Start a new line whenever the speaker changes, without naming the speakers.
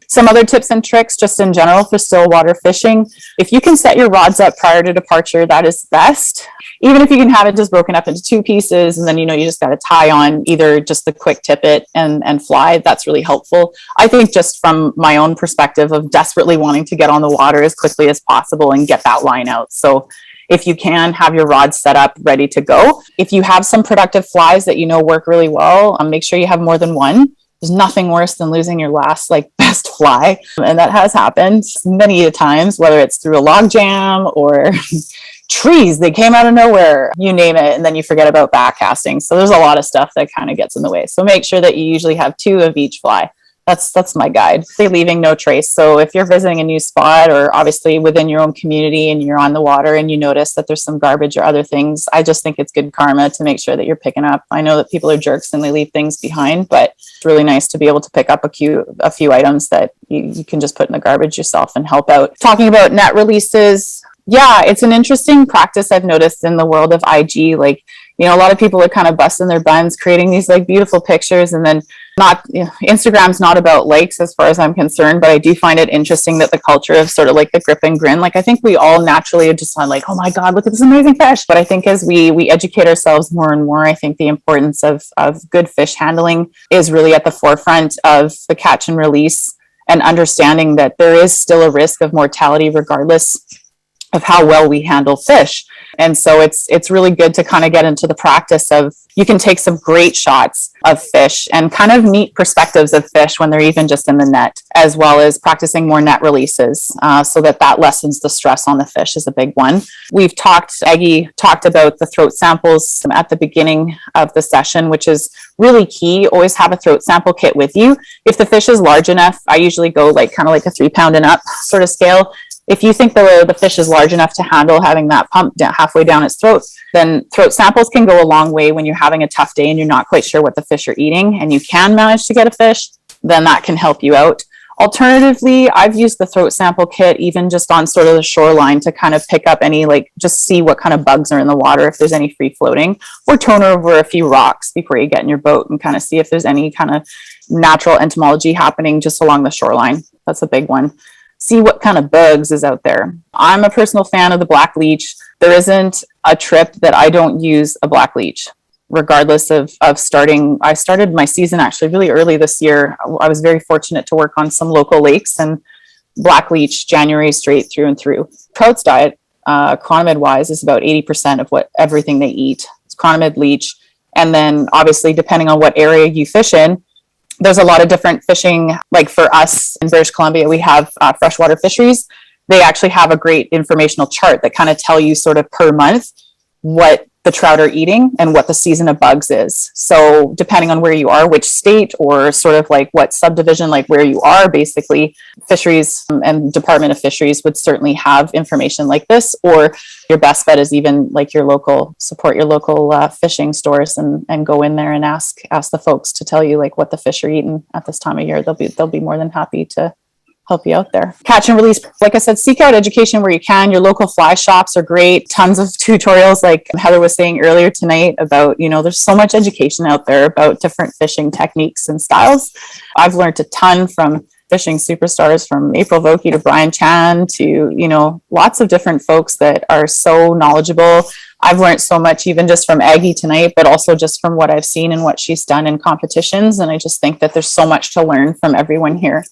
Some other tips and tricks just in general for stillwater fishing. If you can set your rods up prior to departure, that is best. Even if you can have it just broken up into two pieces and then, you just got to tie on either just the quick tippet and fly, that's really helpful. I think just from my own perspective of desperately wanting to get on the water as quickly as possible and get that line out. So if you can, have your rods set up, ready to go. If you have some productive flies that work really well, make sure you have more than one. There's nothing worse than losing your last best fly. And that has happened many times, whether it's through a log jam or trees, they came out of nowhere, you name it, and then you forget about backcasting. So there's a lot of stuff that kind of gets in the way. So make sure that you usually have two of each fly. That's my guide. Say leaving no trace. So if you're visiting a new spot or obviously within your own community and you're on the water and you notice that there's some garbage or other things, I just think it's good karma to make sure that you're picking up. I know that people are jerks and they leave things behind, but it's really nice to be able to pick up a few items that you can just put in the garbage yourself and help out. Talking about net releases, yeah, it's an interesting practice I've noticed in the world of IG. A lot of people are kind of busting their buns, creating these beautiful pictures, and then Instagram's not about likes as far as I'm concerned, but I do find it interesting that the culture of sort of the grip and grin, I think we all naturally are just on oh my God, look at this amazing fish. But I think as we educate ourselves more and more, I think the importance of good fish handling is really at the forefront of the catch and release, and understanding that there is still a risk of mortality regardless of how well we handle fish. And so it's really good to kind of get into the practice of, you can take some great shots of fish and kind of neat perspectives of fish when they're even just in the net, as well as practicing more net releases so that lessens the stress on the fish is a big one. Aggie talked about the throat samples at the beginning of the session, which is really key. Always have a throat sample kit with you. If the fish is large enough, I usually go kind of a 3 pound and up sort of scale. If you think the fish is large enough to handle having that pump halfway down its throat, then throat samples can go a long way when you're having a tough day and you're not quite sure what the fish are eating and you can manage to get a fish, then that can help you out. Alternatively, I've used the throat sample kit even just on sort of the shoreline to kind of pick up any, just see what kind of bugs are in the water, if there's any free floating, or tone over a few rocks before you get in your boat and kind of see if there's any kind of natural entomology happening just along the shoreline. That's a big one. See what kind of bugs is out there. I'm a personal fan of the black leech. There isn't a trip that I don't use a black leech, regardless of starting. I started my season actually really early this year. I was very fortunate to work on some local lakes, and black leech January straight through and through. Trout's diet, chronomid wise, is about 80% of everything they eat. It's chronomid, leech, and then obviously depending on what area you fish in, there's a lot of different fishing. For us in British Columbia, we have freshwater fisheries. They actually have a great informational chart that kind of tell you sort of per month what the trout are eating and what the season of bugs is. So depending on where you are, which state, or sort of what subdivision, where you are, basically fisheries and Department of Fisheries would certainly have information like this, or your best bet is even support your local fishing stores and go in there and ask the folks to tell you what the fish are eating at this time of year. They'll be more than happy to help you out there. Catch and release, like I said, seek out education where you can. Your local fly shops are great. Tons of tutorials, like Heather was saying earlier tonight about, there's so much education out there about different fishing techniques and styles. I've learned a ton from fishing superstars, from April Vokey to Brian Chan to, lots of different folks that are so knowledgeable. I've learned so much even just from Aggie tonight, but also just from what I've seen and what she's done in competitions. And I just think that there's so much to learn from everyone here.